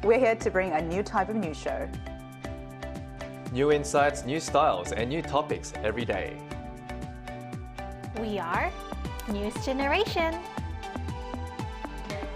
We're here to bring a new type of news show. New insights, new styles, and new topics every day. We are News Generation.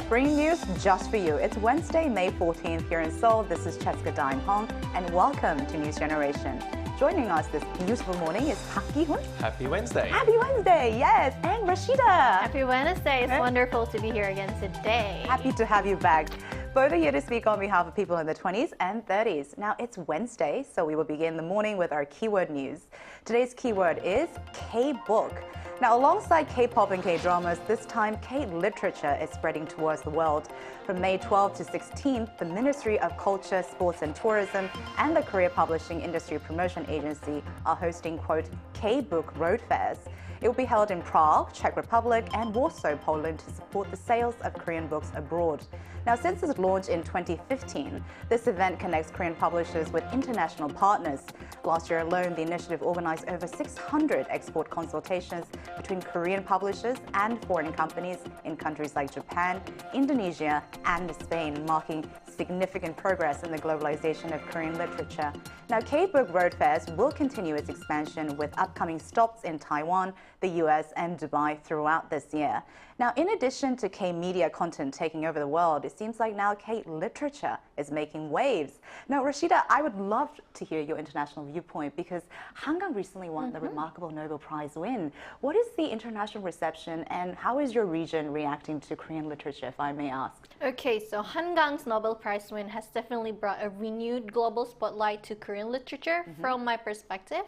Bringing news just for you. It's Wednesday, May 14th here in Seoul. This is Cheska Dine Hong, and welcome to News Generation. Joining us this beautiful morning is Park Ki-hoon. Happy Wednesday. Happy Wednesday, yes, and Rashida. Happy Wednesday. It's wonderful to be here again today. Happy to have you back. Both are here to speak on behalf of people in the 20s and 30s. Now, it's Wednesday, so we will begin the morning with our keyword news. Today's keyword is K-book. Now, alongside K-pop and K-dramas, this time K-literature is spreading towards the world. From May 12th to 16th, the Ministry of Culture, Sports and Tourism and the Korea Publishing Industry Promotion Agency are hosting, quote, K-book road fairs. It will be held in Prague, Czech Republic and Warsaw, Poland to support the sales of Korean books abroad. Now, since its launch in 2015, this event connects Korean publishers with international partners. Last year alone, the initiative organized over 600 export consultations between Korean publishers and foreign companies in countries like Japan, Indonesia, and Spain, marking significant progress in the globalization of Korean literature. Now, K-book road fairs will continue its expansion with upcoming stops in Taiwan, the US, and Dubai throughout this year. Now, in addition to K-media content taking over the world, it seems like now K-literature is making waves. Now, Rashida, I would love to hear your international viewpoint because Hangang recently won the remarkable Nobel Prize win. What is the international reception and how is your region reacting to Korean literature, if I may ask? Okay, so Hangang's Nobel Prize win has definitely brought a renewed global spotlight to Korean literature. From my perspective,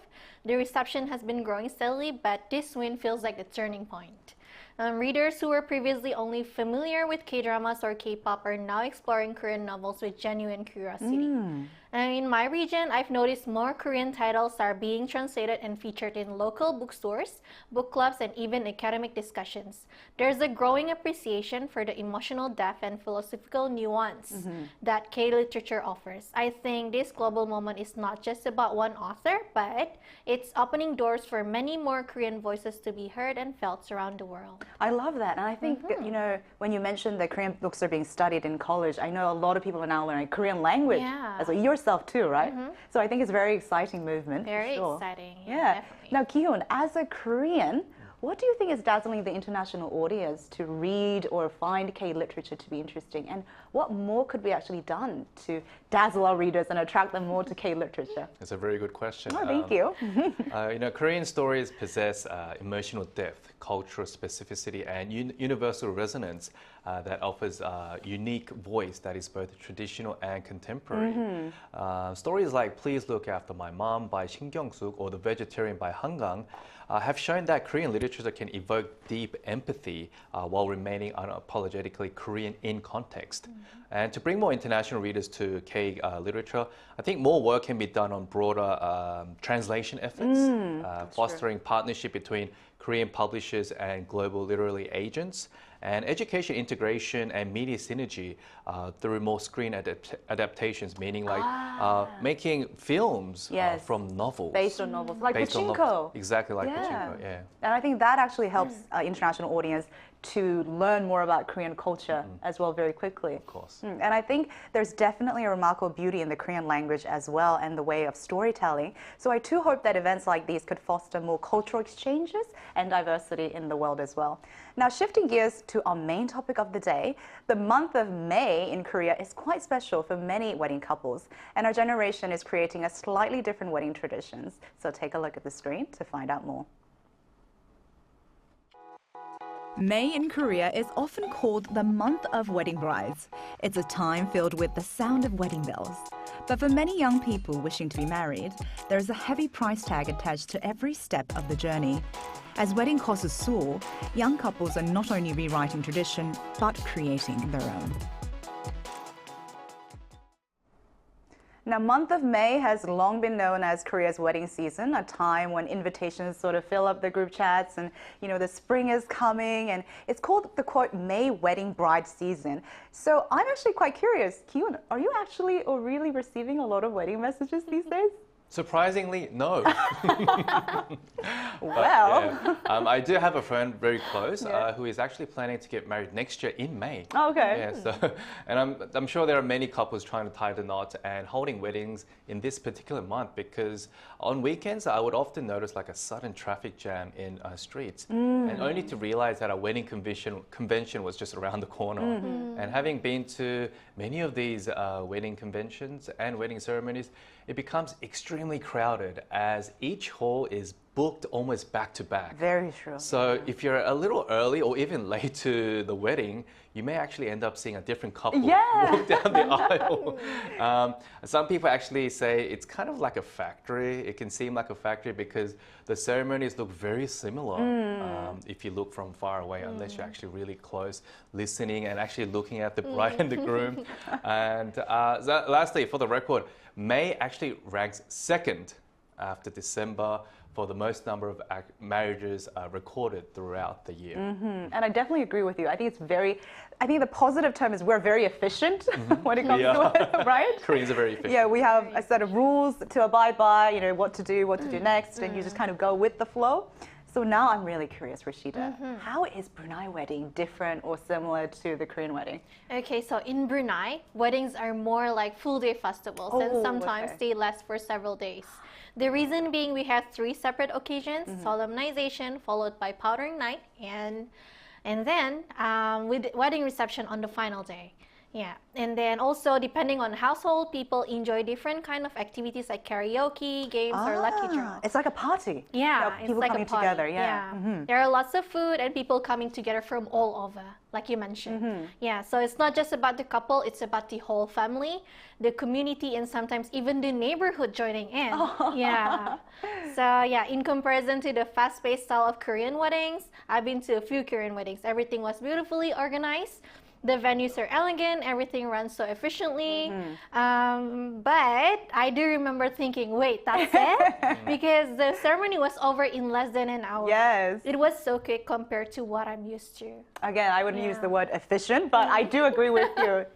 the reception has been growing steadily, but this win feels like the turning point. Readers who were previously only familiar with K-dramas or K-pop are now exploring Korean novels with genuine curiosity. And in my region, I've noticed more Korean titles are being translated and featured in local bookstores, book clubs, and even academic discussions. There's a growing appreciation for the emotional depth and philosophical nuance that K-literature offers. I think this global moment is not just about one author, but it's opening doors for many more Korean voices to be heard and felt around the world. I love that. And I think, you know, when you mentioned that Korean books are being studied in college, I know a lot of people are now learning Korean language as well. Yourself too, right? So I think it's a very exciting movement. Very for sure. exciting. Yeah. Definitely. Now, Ki-hoon, as a Korean, what do you think is dazzling the international audience to read or find K-literature to be interesting? And what more could be actually done to dazzle our readers and attract them more to K-literature? That's a very good question. Oh, thank you. You know, Korean stories possess emotional depth, cultural specificity, and universal resonance that offers a unique voice that is both traditional and contemporary. Stories like Please Look After My Mom by Shin Kyung-suk or The Vegetarian by Hangang have shown that Korean literature can evoke deep empathy while remaining unapologetically Korean in context. And to bring more international readers to K literature, I think more work can be done on broader translation efforts, fostering partnership between Korean publishers and global literary agents, and education integration and media synergy through more screen adaptations, meaning like making films from novels. Based on novels, like Pachinko. Exactly like Pachinko, yeah. And I think that actually helps international audience to learn more about Korean culture as well very quickly. Of course. And I think there's definitely a remarkable beauty in the Korean language as well and the way of storytelling. So I too hope that events like these could foster more cultural exchanges and diversity in the world as well. Now, shifting gears to our main topic of the day, the month of May in Korea is quite special for many wedding couples, and our generation is creating a slightly different wedding traditions. So take a look at the screen to find out more. May in Korea is often called the month of wedding brides. It's a time filled with the sound of wedding bells. But for many young people wishing to be married, there's a heavy price tag attached to every step of the journey. As wedding costs soar, young couples are not only rewriting tradition, but creating their own. Now, month of May has long been known as Korea's wedding season, a time when invitations sort of fill up the group chats and, you know, the spring is coming, and it's called the, quote, May wedding bride season. So I'm actually quite curious, Ki-hoon, are you actually or really receiving a lot of wedding messages these days? Surprisingly, no. Well. I do have a friend very close Yeah. who is actually planning to get married next year in May. Oh, okay. Yeah, so, and I'm sure there are many couples trying to tie the knot and holding weddings in this particular month because on weekends I would often notice like a sudden traffic jam in streets, and only to realize that our wedding convention was just around the corner. And having been to many of these wedding conventions and wedding ceremonies, it becomes extremely crowded as each hall is booked almost back to back. Very true. So if you're a little early or even late to the wedding, you may actually end up seeing a different couple walk down the aisle. Some people actually say it's kind of like a factory. It can seem like a factory because the ceremonies look very similar if you look from far away, unless you're actually really close, listening and actually looking at the bride and the groom. And lastly, for the record, May actually ranks second after December for the most number of marriages recorded throughout the year. And I definitely agree with you. I think the positive term is we're very efficient when it comes to it, right? Koreans are very efficient. Yeah, we have a set of rules to abide by, you know, what to do next, and you just kind of go with the flow. So now I'm really curious, Rashida, how is Brunei wedding different or similar to the Korean wedding? Okay, so in Brunei, weddings are more like full-day festivals and sometimes they last for several days. The reason being we have 3 separate occasions, solemnization followed by powdering night and then with wedding reception on the final day. Yeah, and then also depending on household, people enjoy different kind of activities like karaoke, games, or lucky draws. It's like a party. Yeah, people it's like coming a party. together. Yeah. There are lots of food and people coming together from all over, like you mentioned. Yeah, so it's not just about the couple, it's about the whole family, the community, and sometimes even the neighborhood joining in. Yeah. So yeah, in comparison to the fast-paced style of Korean weddings, I've been to a few Korean weddings. Everything was beautifully organized. The venues are elegant, everything runs so efficiently. But I do remember thinking, wait, that's it? Because the ceremony was over in less than an hour. Yes. It was so quick compared to what I'm used to. Again, I wouldn't use the word efficient, but I do agree with you.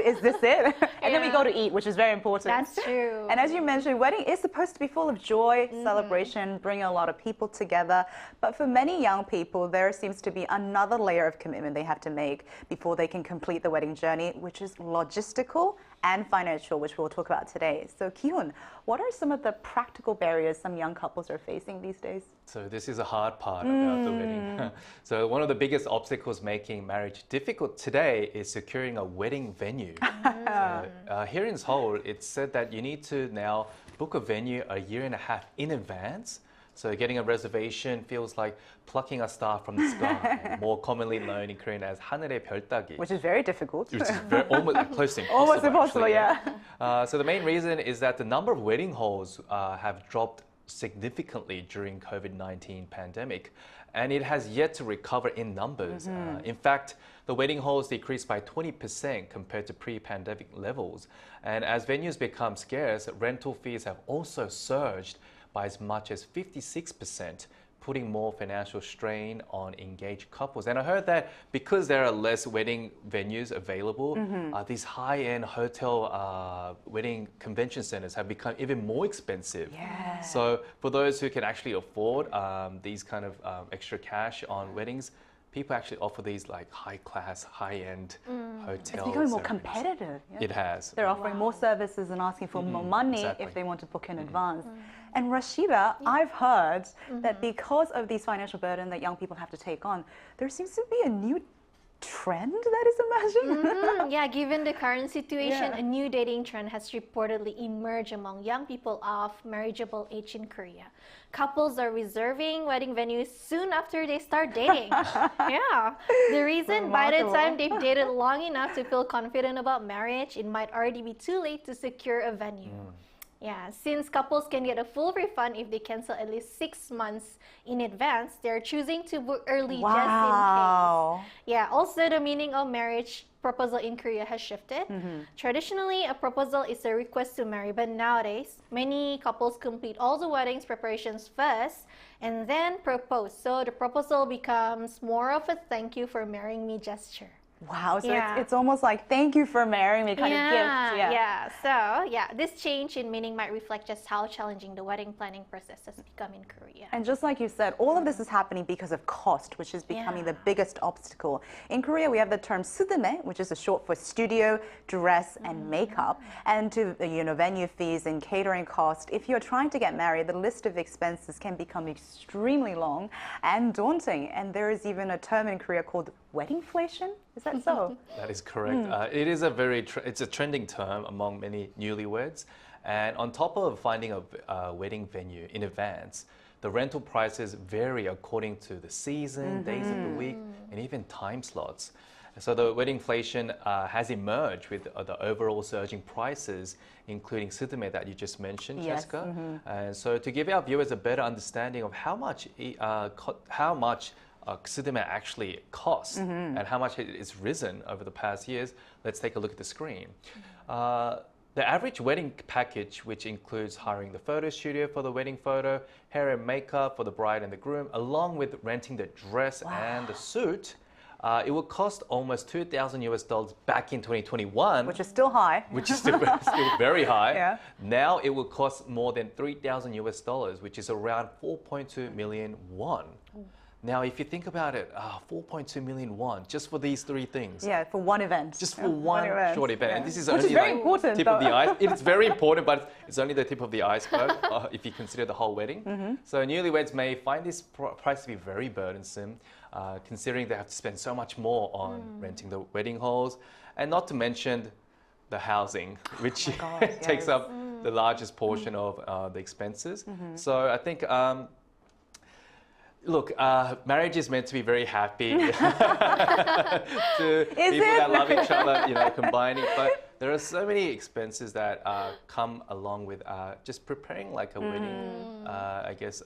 Is this it? And then we go to eat, which is very important. That's true. And as you mentioned, wedding is supposed to be full of joy, celebration, bringing a lot of people together. But for many young people, there seems to be another layer of commitment they have to make before they can complete the wedding journey, which is logistical and financial, which we'll talk about today. So Ki-hoon, what are some of the practical barriers some young couples are facing these days? So this is a hard part about the wedding. So one of the biggest obstacles making marriage difficult today is securing a wedding venue. So, here in Seoul, it's said that you need to now book a venue a year and a half in advance. So getting a reservation feels like plucking a star from the sky, more commonly known in Korean as 하늘의 별따기. Which is very difficult. Which is almost close to impossible. Almost impossible, actually, so the main reason is that the number of wedding halls have dropped significantly during COVID-19 pandemic, and it has yet to recover in numbers. In fact, the wedding halls decreased by 20% compared to pre-pandemic levels. And as venues become scarce, rental fees have also surged by as much as 56%, putting more financial strain on engaged couples. And I heard that because there are less wedding venues available, these high-end hotel wedding convention centers have become even more expensive. Yeah. So for those who can actually afford these kind of extra cash on weddings, people actually offer these like high-class, high-end hotels. It's becoming more competitive. Yeah? It has. They're offering more services and asking for more money if they want to book in advance. And Rashida, I've heard that because of these financial burden that young people have to take on, there seems to be a new trend that is emerging. Yeah, given the current situation, Yeah. a new dating trend has reportedly emerged among young people of marriageable age in Korea. Couples are reserving wedding venues soon after they start dating. Yeah. The reason by the Remarkable. time they've dated long enough to feel confident about marriage, it might already be too late to secure a venue. Yeah, since couples can get a full refund if they cancel at least 6 months in advance, they're choosing to book early just in case. Yeah, also the meaning of marriage proposal in Korea has shifted. Traditionally, a proposal is a request to marry, but nowadays, many couples complete all the wedding's preparations first and then propose. So the proposal becomes more of a thank you for marrying me gesture. Wow, so Yeah. it's almost like thank you for marrying me kind of gift. Yeah. So, this change in meaning might reflect just how challenging the wedding planning process has become in Korea. And just like you said, all of this is happening because of cost, which is becoming the biggest obstacle. In Korea, we have the term 수드메, which is a short for studio, dress, and makeup. And to venue fees and catering cost, if you're trying to get married, the list of expenses can become extremely long and daunting. And there is even a term in Korea called weddingflation. Is that so? That is correct. It is it's a trending term among many newlyweds. And on top of finding a wedding venue in advance, the rental prices vary according to the season, days of the week, and even time slots. So the weddingflation has emerged with the overall surging prices, including 수드메 that you just mentioned, Yes, Jessica. And so to give our viewers a better understanding of how much 수드메 actually costs and how much it's risen over the past years, let's take a look at the screen. The average wedding package, which includes hiring the photo studio for the wedding photo, hair and makeup for the bride and the groom, along with renting the dress and the suit, it will cost almost $2,000 back in 2021. Which is still high. Which is still very high. Yeah. Now it will cost more than $3,000, which is around 4.2 million won. Now, if you think about it, 4.2 million won just for these three things. Yeah, for one event. Just for one short event. And this is Which only is very like important, tip of the ice. It's very important, but it's only the tip of the iceberg if you consider the whole wedding. So newlyweds may find this price to be very burdensome, considering they have to spend so much more on renting the wedding halls, and not to mention the housing, which takes up the largest portion of the expenses. So I think look, marriage is meant to be very happy to people that love each other, combining. But there are so many expenses that come along with just preparing like a wedding. I guess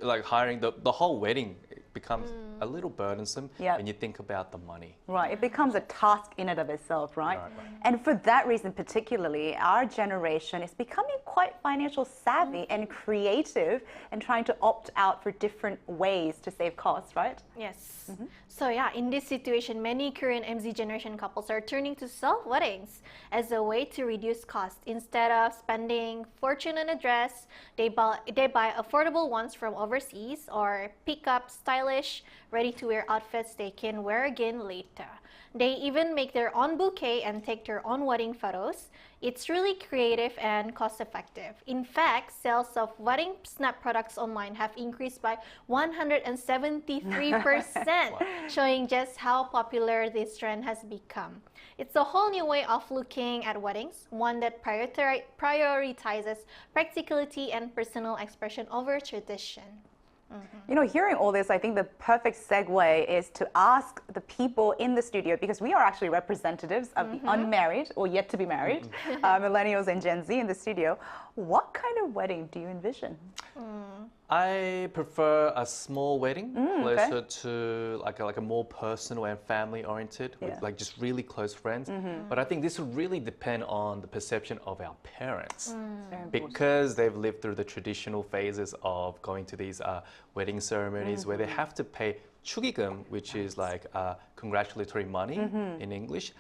like hiring the whole wedding becomes a little burdensome when you think about the money. Right, it becomes a task in and of itself, right? Right. And for that reason particularly, our generation is becoming quite financial savvy and creative and trying to opt out for different ways to save costs, right? Yes. So in this situation, many Korean MZ generation couples are turning to self-weddings as a way to reduce costs. Instead of spending fortune on a dress, they buy affordable ones from overseas or pick up stylish, ready-to-wear outfits they can wear again later. They even make their own bouquet and take their own wedding photos. It's really creative and cost-effective. In fact, sales of wedding snap products online have increased by 173%, showing just how popular this trend has become. It's a whole new way of looking at weddings, one that prioritizes practicality and personal expression over tradition. Hearing all this, I think the perfect segue is to ask the people in the studio, because we are actually representatives of the unmarried or yet to be married, millennials and Gen Z in the studio. What kind of wedding do you envision? I prefer a small wedding, closer to like a more personal and family oriented, with like just really close friends. But I think this would really depend on the perception of our parents, because they've lived through the traditional phases of going to these wedding ceremonies where they have to pay 축의금, which is like congratulatory money in English.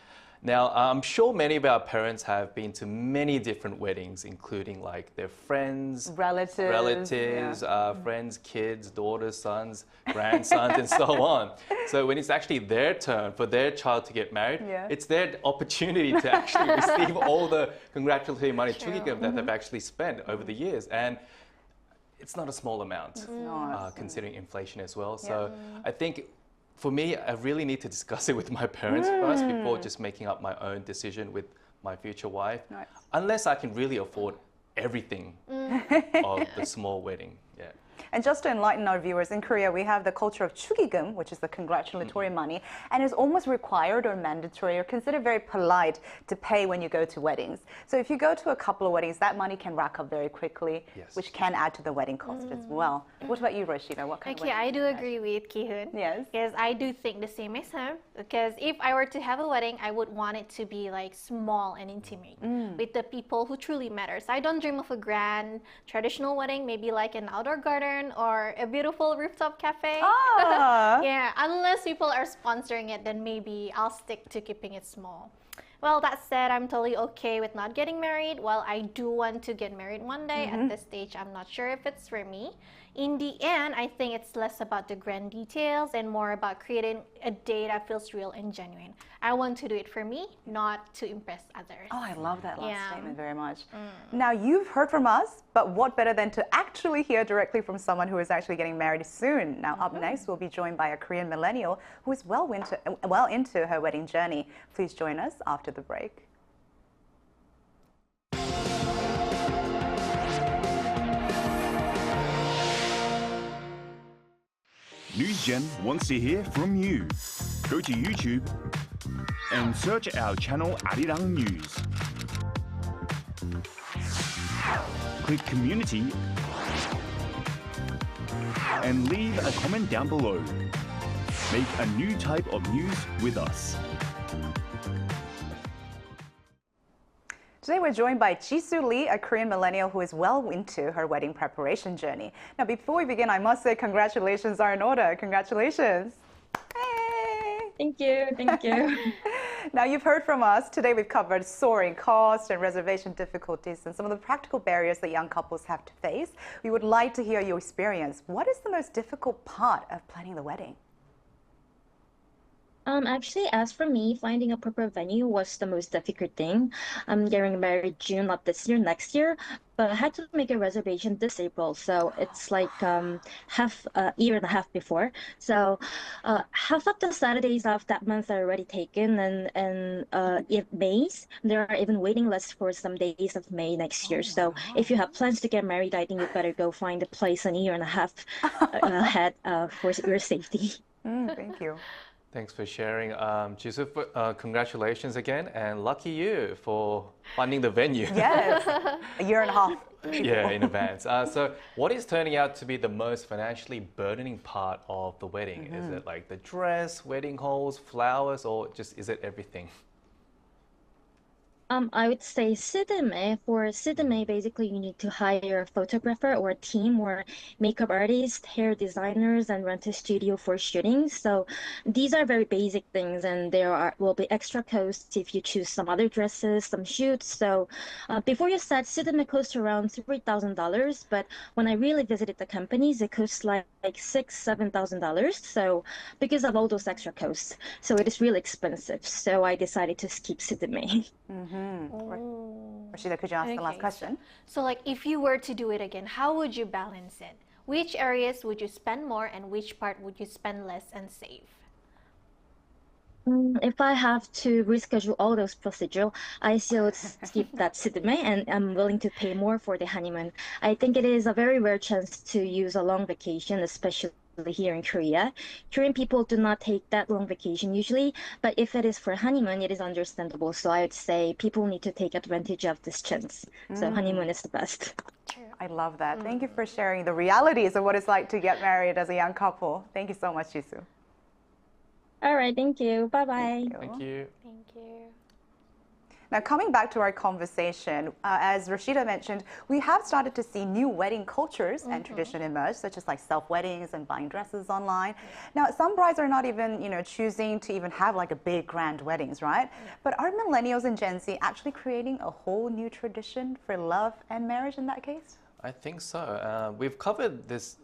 Now, I'm sure many of our parents have been to many different weddings, including like their friends, relatives, friends, kids, daughters, sons, grandsons, and so on. So when it's actually their turn for their child to get married, it's their opportunity to actually receive all the congratulatory money 축의금 that they've actually spent over the years. And it's not a small amount, considering inflation as well. So I think for me, I really need to discuss it with my parents first before just making up my own decision with my future wife, unless I can really afford everything of the small wedding. Yeah. And just to enlighten our viewers, in Korea, we have the culture of 축의금, which is the congratulatory money, and is almost required or mandatory or considered very polite to pay when you go to weddings. So if you go to a couple of weddings, that money can rack up very quickly, which can add to the wedding cost as well. What about you, Rashida? What kind of wedding? I do agree with Ki-hoon. Yes. Because I do think the same as him. Because if I were to have a wedding, I would want it to be like small and intimate with the people who truly matters. I don't dream of a grand traditional wedding, maybe like an outdoor garden barn or a beautiful rooftop cafe. Ah. Yeah, unless people are sponsoring it, then maybe I'll stick to keeping it small. Well, that said, I'm totally okay with not getting married. While I do want to get married one day, at this stage, I'm not sure if it's for me. In the end, I think it's less about the grand details and more about creating a day that feels real and genuine. I want to do it for me, not to impress others. Oh, I love that last Yeah. statement very much. Now, you've heard from us, but what better than to actually hear directly from someone who is actually getting married soon? Now, up next, we'll be joined by a Korean millennial who is well into her wedding journey. Please join us after the break. NewsGen wants to hear from you. Go to YouTube and search our channel Arirang News. Click Community and leave a comment down below. Make a new type of news with us. Today we're joined by Jisoo Lee, a Korean millennial who is well into her wedding preparation journey. Now, before we begin, I must say congratulations are in order. Congratulations. Hey! Thank you. Thank you. Now, you've heard from us. Today we've covered soaring costs and reservation difficulties and some of the practical barriers that young couples have to face. We would like to hear your experience. What is the most difficult part of planning the wedding? Actually, as for me, finding a proper venue was the most difficult thing. I'm getting married June of this year, next year, but I had to make a reservation this April, so it's like half a year and a half before. So half of the Saturdays of that month are already taken, and in May, there are even waiting lists for some days of May next year. So if you have plans to get married, I think you better go find a place a year and a half ahead for your safety. Thank you. Thanks for sharing. Jisoo, congratulations again, and lucky you for finding the venue. Yes, a year and a half. Yeah, in advance. So what is turning out to be the most financially burdening part of the wedding? Is it like the dress, wedding halls, flowers, or just is it everything? I would say sidime. For sidime, basically you need to hire a photographer or a team or makeup artist, hair designers, and rent a studio for shooting. So these are very basic things, and will be extra costs if you choose some other dresses, some shoots. So before you start, sidime costs around $3,000, but when I really visited the companies, it costs like $6,000-7,000. So because of all those extra costs, so it is really expensive. So I decided to skip sidime. Rashida, could you ask the last question? So like if you were to do it again, how would you balance it? Which areas would you spend more and which part would you spend less and save? If I have to reschedule all those procedures, I still skip that sidime, and I'm willing to pay more for the honeymoon. I think it is a very rare chance to use a long vacation, especially here in Korea. Korean people do not take that long vacation usually, but if it is for honeymoon, it is understandable. So I would say people need to take advantage of this chance. So honeymoon is the best. I love that. Thank you for sharing the realities of what it's like to get married as a young couple. Thank you so much, Jisoo. All right, thank you. Bye-bye. Thank you. Thank you. Now, coming back to our conversation, as Rashida mentioned, we have started to see new wedding cultures and tradition emerge, such as like self-weddings and buying dresses online. Now, some brides are not even, choosing to even have like a big grand weddings, right? But are millennials and Gen Z actually creating a whole new tradition for love and marriage in that case? I think so. We've covered this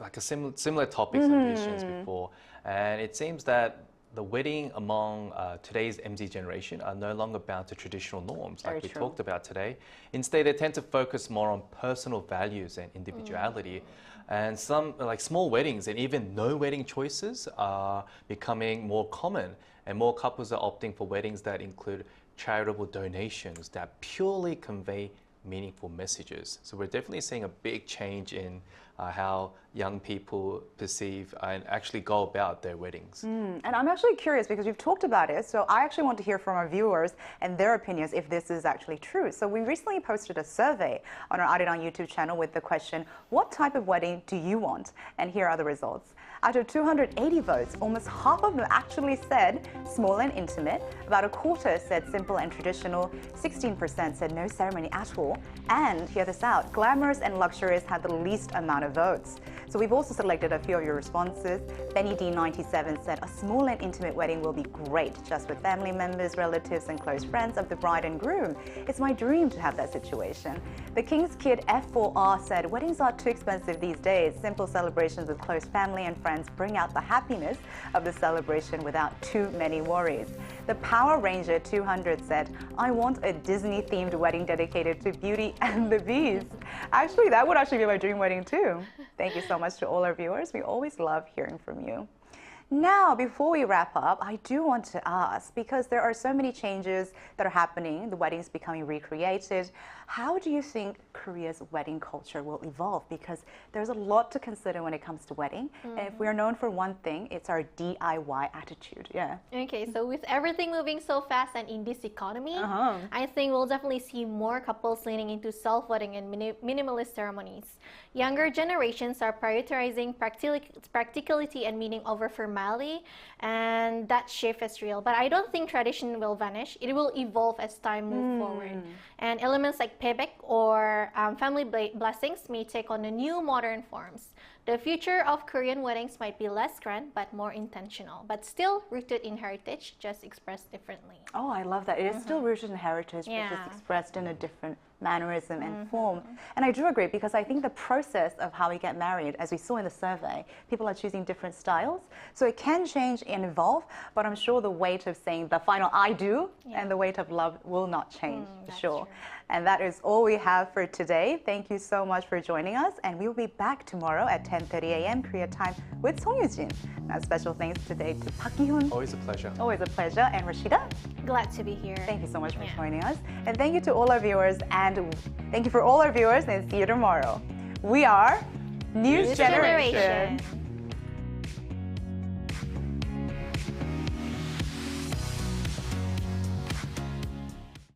like a similar topics and issues before, and it seems that the wedding among today's MZ generation are no longer bound to traditional norms like we talked about today. Instead, they tend to focus more on personal values and individuality. And some like small weddings and even no wedding choices are becoming more common, and more couples are opting for weddings that include charitable donations that purely convey meaningful messages. So we're definitely seeing a big change in how young people perceive and actually go about their weddings. And I'm actually curious because you've talked about it, so I actually want to hear from our viewers and their opinions if this is actually true. So we recently posted a survey on our Arirang YouTube channel with the question, what type of wedding do you want? And here are the results. Out of 280 votes, almost half of them actually said small and intimate. About a quarter said simple and traditional. 16% said no ceremony at all. And hear this out, glamorous and luxurious had the least amount of votes. So we've also selected a few of your responses. Benny D97 said a small and intimate wedding will be great, just with family members, relatives, and close friends of the bride and groom. It's my dream to have that situation. The King's Kid F4R said weddings are too expensive these days. Simple celebrations with close family and friends bring out the happiness of the celebration without too many worries. The Power Ranger 200 said, I want a Disney-themed wedding dedicated to Beauty and the Beast. Actually, that would actually be my dream wedding too. Thank you so much to all our viewers. We always love hearing from you. Now, before we wrap up, I do want to ask, because there are so many changes that are happening, the wedding's becoming recreated, how do you think Korea's wedding culture will evolve? Because there's a lot to consider when it comes to wedding. And if we are known for one thing, it's our DIY attitude. Yeah. Okay, so with everything moving so fast and in this economy, I think we'll definitely see more couples leaning into self-wedding and minimalist ceremonies. Younger generations are prioritizing practicality and meaning over formality, and that shift is real. But I don't think tradition will vanish. It will evolve as time moves forward. And elements like pebek or family blessings may take on a new modern forms. The future of Korean weddings might be less grand but more intentional, but still rooted in heritage, just expressed differently. Oh, I love that. It is still rooted in heritage, but just expressed in a different mannerism and form. And I do agree, because I think the process of how we get married, as we saw in the survey, people are choosing different styles. So it can change and evolve, but I'm sure the weight of saying the final I do and the weight of love will not change, for sure. True. And that is all we have for today. Thank you so much for joining us, and we will be back tomorrow at 10:30 a.m. Korea time with Song Yoo-jin. Now, special thanks today to Park Ki-hoon. Always a pleasure. Always a pleasure. And Rashida, Glad to be here. thank you so much for joining us. And thank you to all our viewers, and thank you for all our viewers, and see you tomorrow. We are News Generation.